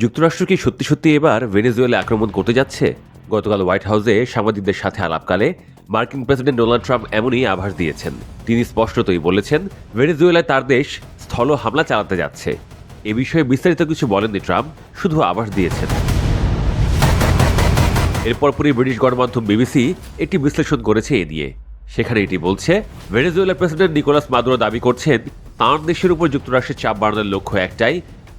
যুক্তরাষ্ট্র কি সত্যি সত্যি এবার ভেনেজুয়েলা আক্রমণ করতে যাচ্ছে? গতকাল হোয়াইট হাউসে সাংবাদিকদের সাথে আলাপকালে মার্কিন প্রেসিডেন্ট ডোনাল্ড ট্রাম্প এমনই আভাস দিয়েছেন। তিনি স্পষ্টতই বলেছেন ভেনেজুয়েলায় তার দেশ স্থল হামলা চালাতে যাচ্ছে। এ বিষয়ে বিস্তারিত কিছু বলেননি ট্রাম্প, শুধু আভাস দিয়েছেন। এরপরই ব্রিটিশ গণমাধ্যম বিবিসি একটি বিশ্লেষণ করেছে এ নিয়ে। সেখানে এটি বলছে, ভেনেজুয়েলার প্রেসিডেন্ট নিকোলাস মাদুরো দাবি করছেন তাঁর দেশের উপর যুক্তরাষ্ট্রের চাপ বাড়ানোর লক্ষ্য একটাই,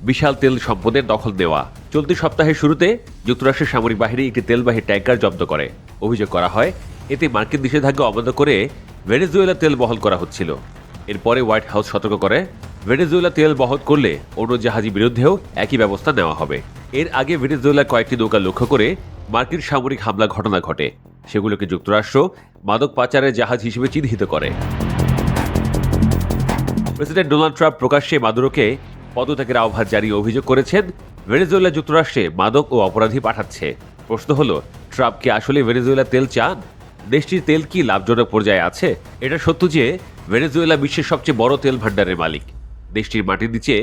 বিশাল তেল সম্পদের দখল নেওয়া। চলতি সপ্তাহের শুরুতে যুক্তরাষ্ট্রের সামরিক বাহিনী একটি তেলবাহী ট্যাঙ্কার জব্দ করে। অভিযোগ করা হয় এতে মার্কিন নিষেধাজ্ঞা অমান্য করে ভেনেজুয়েলা তেল বহন করা হচ্ছিল। এরপরে হোয়াইট হাউস সতর্ক করে ভেনেজুয়েলা তেল বহন করলে অন্য জাহাজের বিরুদ্ধেও একই ব্যবস্থা নেওয়া হবে। এর আগে ভেনেজুয়েলার কয়েকটি নৌকা লক্ষ্য করে মার্কিন সামরিক হামলা ঘটনা ঘটে। সেগুলোকে যুক্তরাষ্ট্র মাদক পাচারের জাহাজ হিসেবে চিহ্নিত করে। প্রেসিডেন্ট ডোনাল্ড ট্রাম্প প্রকাশ্যে মাদুরোকে পদত্যাগের আহ্বান জানিয়ে অভিযোগ করেছেন ভেনেজুয়েলা যুক্তরাষ্ট্রে মাদক ও অপরাধী পাঠাচ্ছে। প্রশ্ন হলো, ট্রাম্প কি আসলে ভেনেজুয়েলা তেল চান? দেশটির তেল কি লাভজনক পর্যায়ে আছে? এটা সত্য যে ভেনেজুয়েলা বিশ্বের সবচেয়ে বড় তেল ভান্ডারের মালিক। দেশটির মাটির নিচে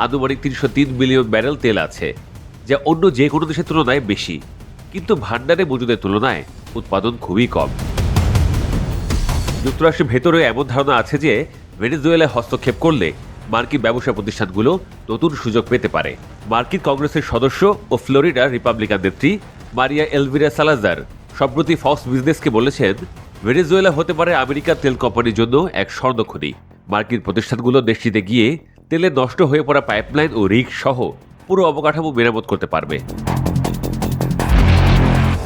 আনুমানিক 303 মিলিয়ন ব্যারেল তেল আছে, যা অন্য যে কোনো দেশের তুলনায় বেশি। কিন্তু ভান্ডারে মজুদের তুলনায় উৎপাদন খুবই কম। যুক্তরাষ্ট্রের ভেতরে এমন ধারণা আছে যে ভেনেজুয়েলায় হস্তক্ষেপ করলে মার্কিন ব্যবসা প্রতিষ্ঠানগুলো নতুন সুযোগ পেতে পারে। মার্কিন কংগ্রেসের সদস্য ও ফ্লোরিডার রিপাবলিকান নেত্রী মারিয়া এলভিরা সালাজার সম্প্রতি ফক্স বিজনেসকে বলেছেন, ভেনেজুয়েলা হতে পারে আমেরিকার তেল কোম্পানির জন্য এক স্বর্ণখনি। মার্কিন প্রতিষ্ঠানগুলো দেশটিতে গিয়ে তেলে নষ্ট হয়ে পড়া পাইপলাইন ও রিগ সহ পুরো অবকাঠামো মেরামত করতে পারবে।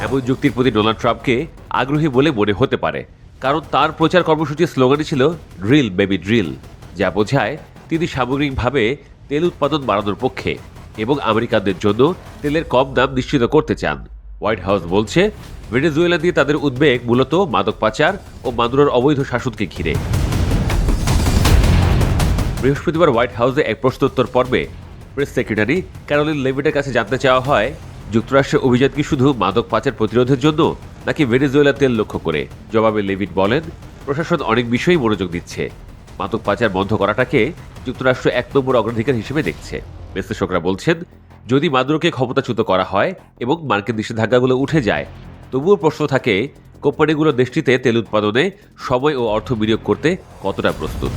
এমন যুক্তির প্রতি ডোনাল্ড ট্রাম্পকে আগ্রহী বলে মনে হতে পারে, কারণ তার প্রচার কর্মসূচির স্লোগানই ছিল ড্রিল বেবি ড্রিল, যা বোঝায় তিনি সামগ্রিকভাবে তেল উৎপাদন বাড়ানোর পক্ষে এবং আমেরিকানদের জন্য তেলের কম দাম নিশ্চিত করতে চান। হোয়াইট হাউস বলছে ভেনেজুয়েলা দিয়ে তাদের উদ্বেগ মূলত মাদক পাচার ও মাদুরোর অবৈধ শাসনকে ঘিরে। বৃহস্পতিবার হোয়াইট হাউসে এক প্রশ্নোত্তর পর্বে প্রেস সেক্রেটারি ক্যারোলিন লেভিটের কাছে জানতে চাওয়া হয়, যুক্তরাষ্ট্রের অভিযান কি শুধু মাদক পাচার প্রতিরোধের জন্য নাকি ভেনেজুয়েলা তেল লক্ষ্য করে? জবাবে লেভিট বলেন, প্রশাসন অনেক বিষয়েই মনোযোগ দিচ্ছে। মাদক পাচার বন্ধ করাটাকে যুক্তরাষ্ট্র 1 নম্বর অগ্রাধিকার হিসেবে দেখছে। বিশ্লেষকরা বলছেন, যদি মাদুরোকে ক্ষমতাচ্যুত করা হয় এবং মার্কিন নিষেধাজ্ঞাগুলো উঠে যায়, তবুও প্রশ্ন থাকে কোম্পানিগুলো দেশটিতে তেল উৎপাদনে সময় ও অর্থ বিনিয়োগ করতে কতটা প্রস্তুত।